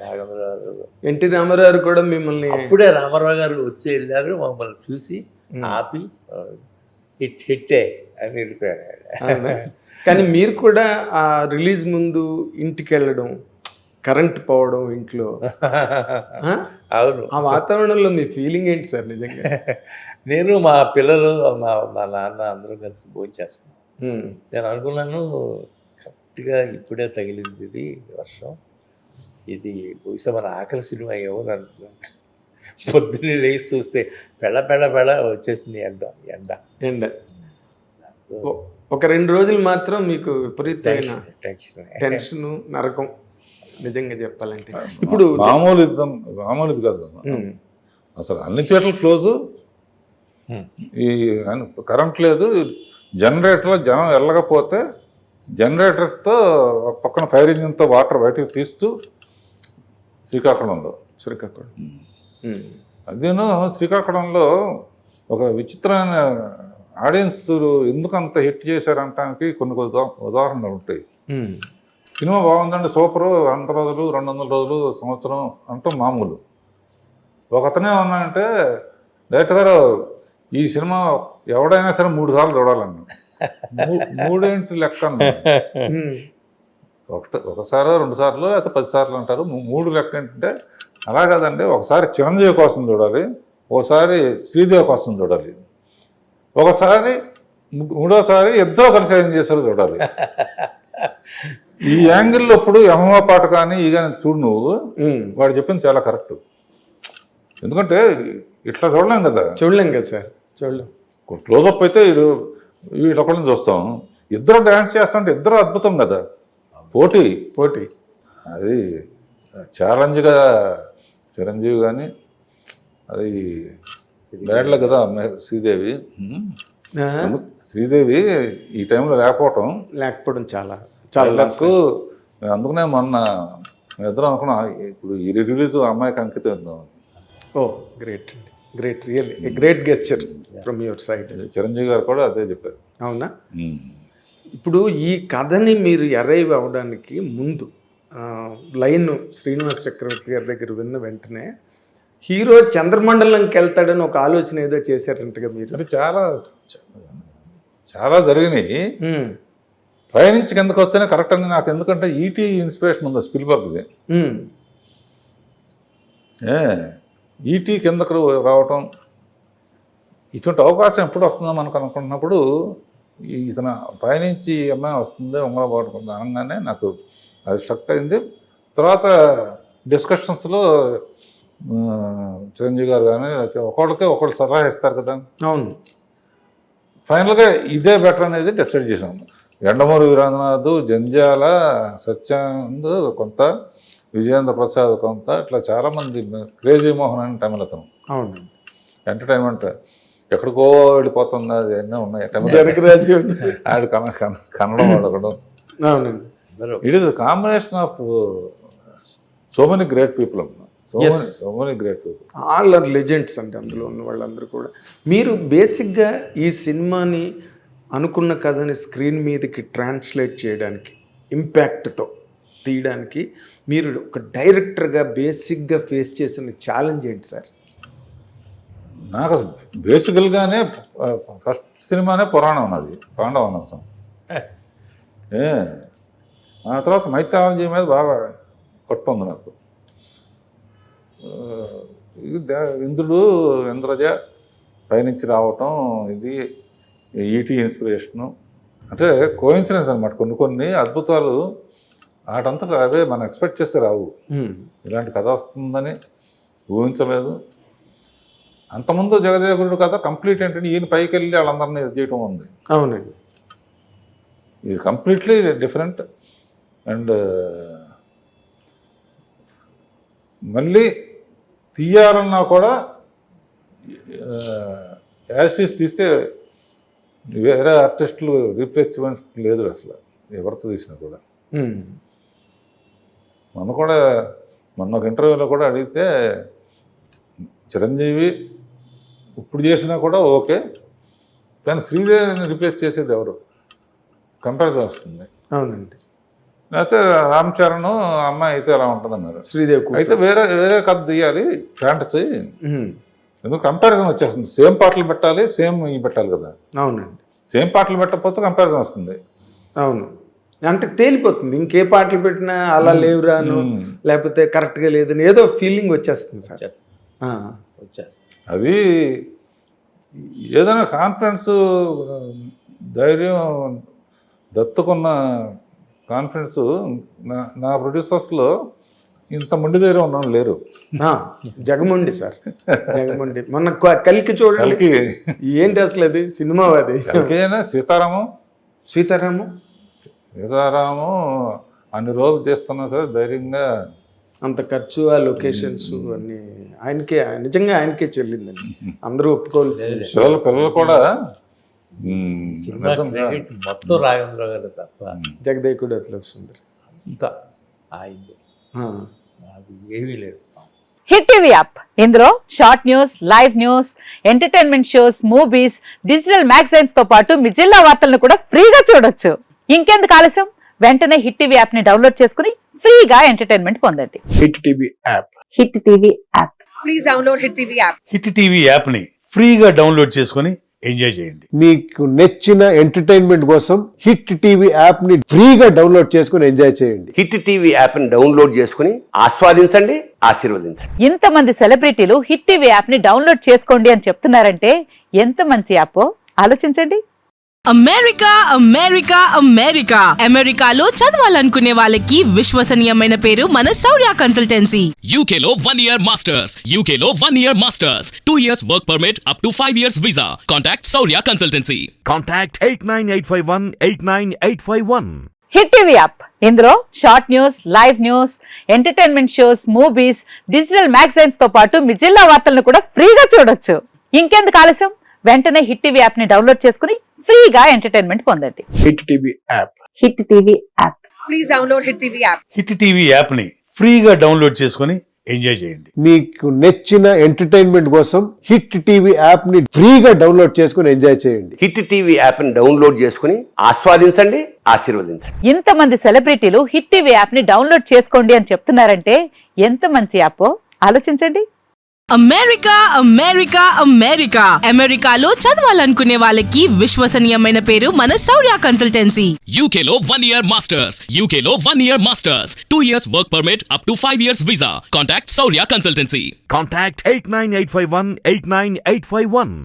Nagendra Rao NT Ramarao కూడా మిమ్మల్ని అప్పుడే రామారావు గారు వచ్చి వెళ్ళారు, మమ్మల్ని చూసి ఆపి హిట్టే అని వెళ్ళిపోయాడు ఆయన. కానీ మీరు కూడా ఆ రిలీజ్ ముందు ఇంటికి వెళ్ళడం, కరెంట్ పోవడం ఇంట్లో, అవును. ఆ వాతావరణంలో మీ ఫీలింగ్ ఏంటి సార్ నిజంగా? నేను మా పిల్లలు మా నాన్న అందరూ కలిసి భోంచేస్తాను. నేను అనుకున్నాను కరెక్ట్గా ఇప్పుడే తగిలింది ఇది వర్షం, ఇది బహుశా మన ఆకలి సినిమా ఏమని అనుకున్నాను. పొద్దున్నే లేచి చూస్తే పెళ్ళ వచ్చేసింది ఎండ. ఒక 2 రోజులు మాత్రం మీకు విపరీతమైన టెన్షన్, నరకం నిజంగా చెప్పాలంటే. ఇప్పుడు మామూలు కాదు అసలు, అన్ని చోట్ల క్లోజు, ఈ కరెంట్ లేదు, జనరేటర్లో జనం వెళ్ళకపోతే జనరేటర్స్తో పక్కన ఫైర్ ఇంజిన్తో వాటర్ బయటకు తీస్తూ శ్రీకాకుళంలో అదేను శ్రీకాకుళంలో ఒక విచిత్రమైన ఆడియన్స్ ఎందుకు అంత హిట్ చేశారంటానికి కొన్ని ఉదాహరణలు ఉంటాయి. సినిమా బాగుందండి, సూపరు, 100 రోజులు 200 రోజులు సంవత్సరం అంటూ మామూలు. ఒకతనే ఉన్నాయంటే డైరెక్టర్ గారు ఈ సినిమా ఎవడైనా సరే 3 సార్లు చూడాలన్నా. 3 ఏంటి లెక్క అన్నా. ఒకసారి 2 సార్లు లేకపోతే 10 సార్లు అంటారు, 3 లెక్క ఏంటంటే అలా కాదండి. ఒకసారి చిరంజీవి కోసం చూడాలి, ఒకసారి శ్రీదేవి కోసం చూడాలి, ఒకసారి 3వసారి ఇద్దరు కలిసి ఏం చేశారో చూడాలి. ఈ యాంగిల్లో ఇప్పుడు యమహా పాట కానీ ఈ కానీ చూడు నువ్వు, వాడు చెప్పింది చాలా కరెక్ట్. ఎందుకంటే ఇట్లా చూడలేం కదా సార్, చూడలేం. క్లోజప్ అయితే వీళ్ళొక్కడిని చూస్తాం, ఇద్దరు డ్యాన్స్ చేస్తుంటే ఇద్దరు అద్భుతం కదా. పోటీ అది ఛాలెంజ్గా చిరంజీవి కానీ, అది బ్యాడ్ల కదా శ్రీదేవి ఈ టైంలో లేకపోవటం చాలా లక్కు. అందుకనే మొన్న ఇద్దరం అనుకున్నా ఇప్పుడు ఈ రిలీజ్ అమ్మాయికి అంకితం ఇద్దాం. Great really great gesture from your side. Chiranjeevi గారు కూడా అదే చెప్పారు. అవునా? ఇప్పుడు ఈ కథని మీరు అరైవ్ అవ్వడానికి ముందు లైన్ శ్రీనివాస్ చక్రవర్తి గారి దగ్గర విన్న వెంటనే హీరో చంద్రమండలంకి వెళ్తాడని ఒక ఆలోచన ఏదో చేశారంటగా మీరు? చాలా జరిగినాయి. పైనుంచి కిందకు వస్తేనే కరెక్ట్ అని నాకు, ఎందుకంటే ఈటీ ఇన్స్పిరేషన్ ఉంది స్పిల్బర్గ్ది. ఈటీ కిందకు రావటం, ఇటువంటి అవకాశం ఎప్పుడు వస్తుందో మనకు అనుకుంటున్నప్పుడు ఇతను పైనుంచి అమ్మాయి వస్తుంది ఉంగరబాటు అనగానే నాకు అది స్ట్రక్ అయింది. తర్వాత డిస్కషన్స్లో చిరంజీవి గారు కానీ ఒకళ్ళు సలహా ఇస్తారు కదా. అవును. ఫైనల్గా ఇదే బెటర్ అనేది డిసైడ్ చేసాము. ఎండమూరి వీరేంద్రనాథ్, జంజాల, సత్యానంద్ కొంత, విజయేంద్ర ప్రసాద్ కొంత, ఇట్లా చాలామంది, క్రేజీ మోహన్ అని తమిళ అతను. అవును. ఎంటర్టైన్మెంట్ ఎక్కడికో వెళ్ళిపోతుంది, అది అన్నీ ఉన్నాయి. ఆడు కన్నడం వాడకడం. It is combination of so many great people అమ్మా. So many great people, all are legends అంటే అందులో ఉన్న వాళ్ళందరూ కూడా. మీరు బేసిక్గా ఈ సినిమాని అనుకున్న కథని స్క్రీన్ మీదకి ట్రాన్స్లేట్ చేయడానికి, ఇంపాక్ట్తో తీయడానికి మీరు ఒక డైరెక్టర్గా బేసిక్గా ఫేస్ చేసిన ఛాలెంజ్ ఏంటి సార్? నాకు బేసికల్గానే ఫస్ట్ సినిమానే పురాణం ఉన్నది, పాండవనసం. ఆ తర్వాత మైథాలజీ మీద బాగా పట్టు ఉంది నాకు. ఇంద్రుడు, ఇంద్రజ పైనుంచి రావటం, ఇది ఈటీ ఇన్స్పిరేషను, అంటే కోయిన్సిడెన్స్ అనమాట. కొన్ని అద్భుతాలు వాటంతా అవే మనం ఎక్స్పెక్ట్ చేస్తే రావు. ఇలాంటి కథ వస్తుందని ఊహించలేదు. అంతకుముందు జగదేగుడు కథ కంప్లీట్ ఏంటంటే ఈయన పైకి వెళ్ళి వాళ్ళందరినీ చేయటం ఉంది. అవునండి. ఇది కంప్లీట్లీ డిఫరెంట్. అండ్ మళ్ళీ తీయాలన్నా కూడా యాసిస్ తీస్తే వేరే ఆర్టిస్టులు రీప్లేస్మెంట్ లేదు అసలు, ఎవరితో తీసినా కూడా. మొన్న ఒక ఇంటర్వ్యూలో కూడా అడిగితే చిరంజీవి ఇప్పుడు చేసినా కూడా ఓకే, కానీ శ్రీదేవిని రీప్లేస్ చేసేది ఎవరు, కంపారిజన్ వస్తుంది. అవునండి. లేకపోతే రామ్ చరణ్ అమ్మాయి అయితే ఎలా ఉంటుంది అన్నారు. శ్రీదేవి కూతురు. అయితే వేరే వేరే కథ తీయాలి ఫ్యాంటసీ, ఎందుకు కంపారిజన్ వచ్చేస్తుంది. సేమ్ పాటలు పెట్టాలి, సేమ్ ఇవి పెట్టాలి కదా. అవునండి. సేమ్ పాటలు పెట్టకపోతే కంపారిజన్ వస్తుంది. అవును, అంటే తేలిపోతుంది. ఇంకే పాటలు పెట్టినా అలా లేవురాను, లేకపోతే కరెక్ట్గా లేదని ఏదో ఫీలింగ్ వచ్చేస్తుంది సార్. వచ్చేస్తుంది. అది ఏదైనా కాన్ఫిడెన్స్, ధైర్యం, దత్తుకున్న కాన్ఫిడెన్స్ నా ప్రొడ్యూసర్స్లో ఇంత మొండి ధైర్యం ఉన్నాను లేరు. జగముండి సార్, జగముండి. మొన్న కలికి చూడండి, ఏంటి అసలు అది సినిమా. అది సీతారాము అన్ని రోజులు చేస్తున్నా సరే ధైర్యంగా. అంత ఖర్చు, ఆ లొకేషన్స్ అన్నీ ఆయనకే, నిజంగా ఆయనకే చెల్లిందండి. అందరూ ఒప్పుకోవాల్సింది. పిల్లలు కూడా మొత్తం రాఘవేంద్ర గారు తప్ప జగదేకుడు అట్లా వస్తుంది అంతా అయింది, అది ఏమీ లేదు. హిట్ టీవీ యాప్, ఇందులో short news, live news, entertainment shows, movies, digital magazines తో పాటు మీ జిల్లా వార్తలను కూడా ఫ్రీగా చూడొచ్చు. ఇంకెందుకు ఆలస్యం, వెంటనే హిట్ టీవీ యాప్ ని డౌన్లోడ్ చేసుకుని ఫ్రీగా ఎంటర్టైన్మెంట్ పొందండి. Hit TV app. Hit TV app, please download hit TV app. Hit TV app ని ఫ్రీగా డౌన్లోడ్ చేసుకుని ఎంజాయ్ చేయండి. మీకు నచ్చిన ఎంటర్టైన్మెంట్ కోసం హిట్ టీవీ యాప్ ని ఫ్రీగా డౌన్లోడ్ చేసుకుని ఎంజాయ్ చేయండి. హిట్ టీవీ యాప్ ని డౌన్లోడ్ చేసుకుని ఆస్వాదించండి, ఆశీర్వదించండి. ఇంతమంది సెలబ్రిటీలు హిట్ టీవీ యాప్ ని డౌన్లోడ్ చేసుకోండి అని చెప్తున్నారంటే ఎంత మంచి యాప్ ఆలోచించండి. అమెరికా అమెరికా అమెరికా అమెరికాలో చదవాలనుకునే వాళ్ళకి విశ్వసనీయమైన పేరు మన శౌర్య కన్సల్టెన్సీ. UK లో 1 year masters, UK లో 1 year masters, 2 years work permit up to 5 years visa. Contact Saurya Consultancy. Contact 89851 89851. Hit TV app, ఇందులో short news, live news, entertainment shows, movies, digital magazines తో పాటు మీ జిల్లా వార్తలను కూడా ఫ్రీగా చూడొచ్చు. ఇంకెందుకు ఆలస్యం, వెంటనే హిట్ టీవీ యాప్ ని డౌన్లోడ్ చేసుకుని ఫ్రీగా ఎంటర్టైన్మెంట్ పొందండి. Hit TV app. Hit TV app, please download hit TV app. Hit TV app ని ఫ్రీగా డౌన్లోడ్ చేసుకుని ఎంజాయ్ చేయండి. మీకు నచ్చిన ఎంటర్టైన్మెంట్ కోసం హిట్ టీవీ యాప్ ని ఫ్రీగా డౌన్లోడ్ చేసుకుని ఎంజాయ్ చేయండి. హిట్ టీవీ యాప్ ని డౌన్లోడ్ చేసుకుని ఆస్వాదించండి, ఆశీర్వదించండి. ఇంతమంది సెలబ్రిటీలు హిట్ టీవీ యాప్ ని డౌన్లోడ్ చేసుకోండి అని చెప్తున్నారంటే ఎంత మంచి యాప్ ఆలోచించండి. అమెరికా అమెరికా అమెరికా అమెరికాలో చదవాలనుకునే వాళ్ళకి విశ్వసనీయమైన పేరు మన శౌర్య కన్సల్టెన్సీ. UK లో 1 year masters, UK లో 1 year masters, 2 years work permit up to 5 years visa. Contact Saurya Consultancy. Contact 89851 89851.